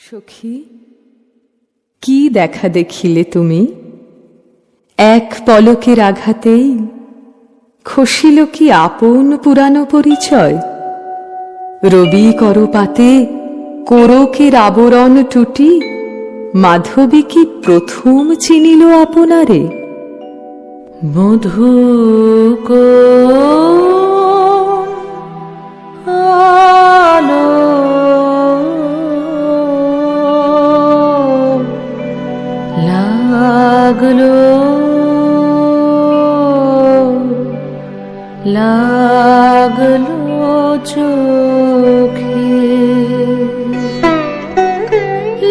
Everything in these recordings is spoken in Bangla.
সখী, কি দেখা দেখিলে তুমি? এক পলকের আঘাতেই খসিল কি আপন পুরানো পরিচয়? রবি করপাতে কোরকের আবরণ টুটি মাধবী কি প্রথম চিনিল আপনারে? মধু আলো লাগলো লাগলো চোখে,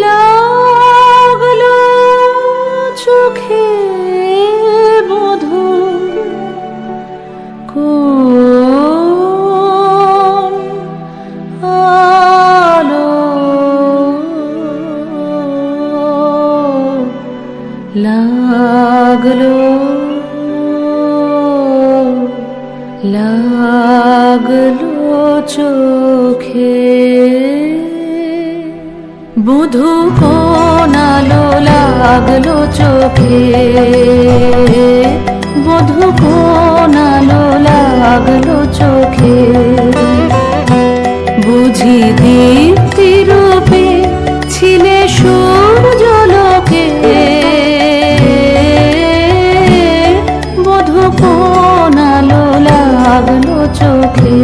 লাগলো চোখে মধু কোন আলো লাগলো লাগলো চোখে। বধূ কোন আলো লাগলো চোখে, বধূ কোন আলো লাগলো চোখে। বুঝি দীপ্তি রূপে ছিলে সূর্যলোকে, বধূ কোন আলো লাগলো চোখে।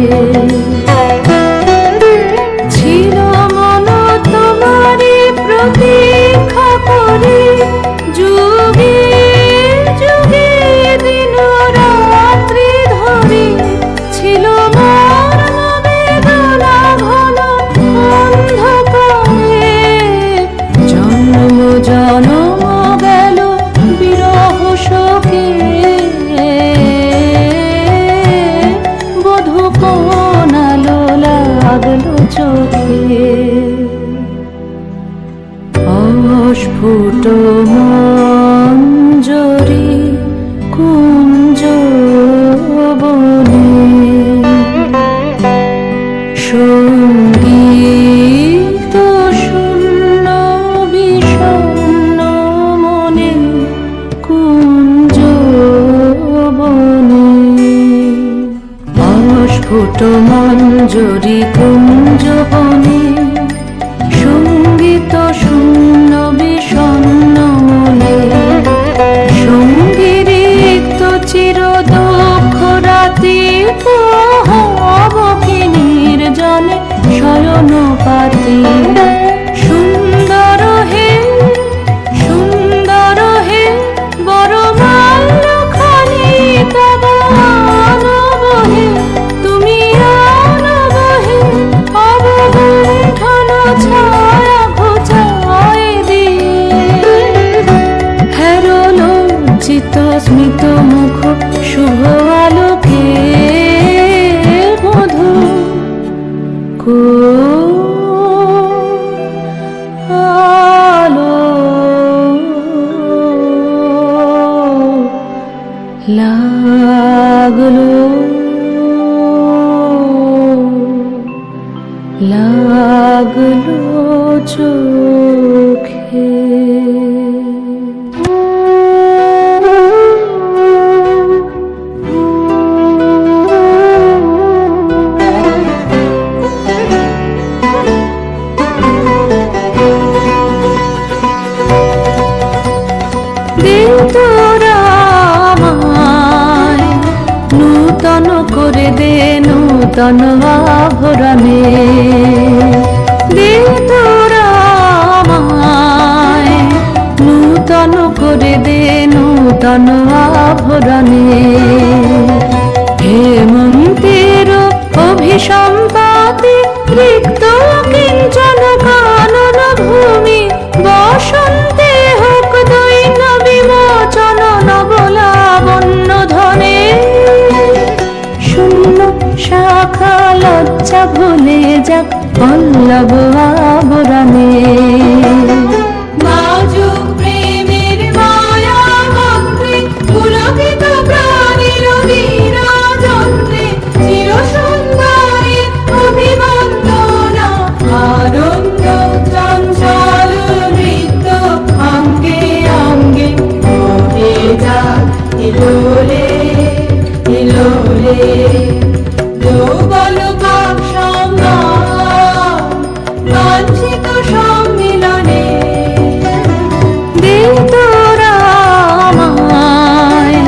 ছিল মন তোমারি প্রতীক্ষা করে, যুগে যুগে দিন রাত্রি ধরে। ছিল মোর বেদনা ঘন অন্ধকারে, জন্ম জন্ম গেল বিরহ শোকে। বধূ কোন আলো লাগলো চোখে। অস্ফুট মঞ্জরি কুঞ্জ বনে, সঙ্গীত শূন্য বিষণ্ণ মনে কুঞ্জ বনে। অস্ফুট মঞ্জরি কুঞ্জ বনে, সঙ্গীত শূন্য বিষণ্ণ মনে। সঙ্গীর রিক্ত চির দুঃখ রাতি হব কি নির্জনে শয়ন পাতি। সুন্দর হে সুন্দর হে বড় মাল্যখানি তব আনবহে, তুমি আনবহে অবগুণ্ঠন ছায়া ঘোচায় দিয়ে। হেরো লজ্জিত স্মিত মুখ শুভ আলোকে, বধূ কোন আলো লাগলো লাগলো চোখে। দিন তোরা আমায় নূতন করে দে নূতন আভরণে। দিন তোরা আমায় নূতন করে দে নূতন আভরণে। হেমন্তের অভিসম্পাতে রিক্ত কিঞ্চন কানন ভূমি, বসন্তে হোক দৈন্য বিমোচন নবলাবণ্য ধনে। শূন্য শাখা লজ্জা ভুলে যাক পল্লব আবরণে। প্রেমের মায়া মন্ত্রে পুলকিত প্রাণীর বিরাজন্ত্রে, চির সুন্দরী অভিবন্দনা আনন্দ চঞ্চল এলোরে এলোরে যৌবন পাপ সম্মান বাঞ্ছিত সম্মিলনে দে তোরা আমায়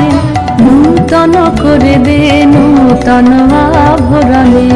নূতন করে দে নূতন আভরণে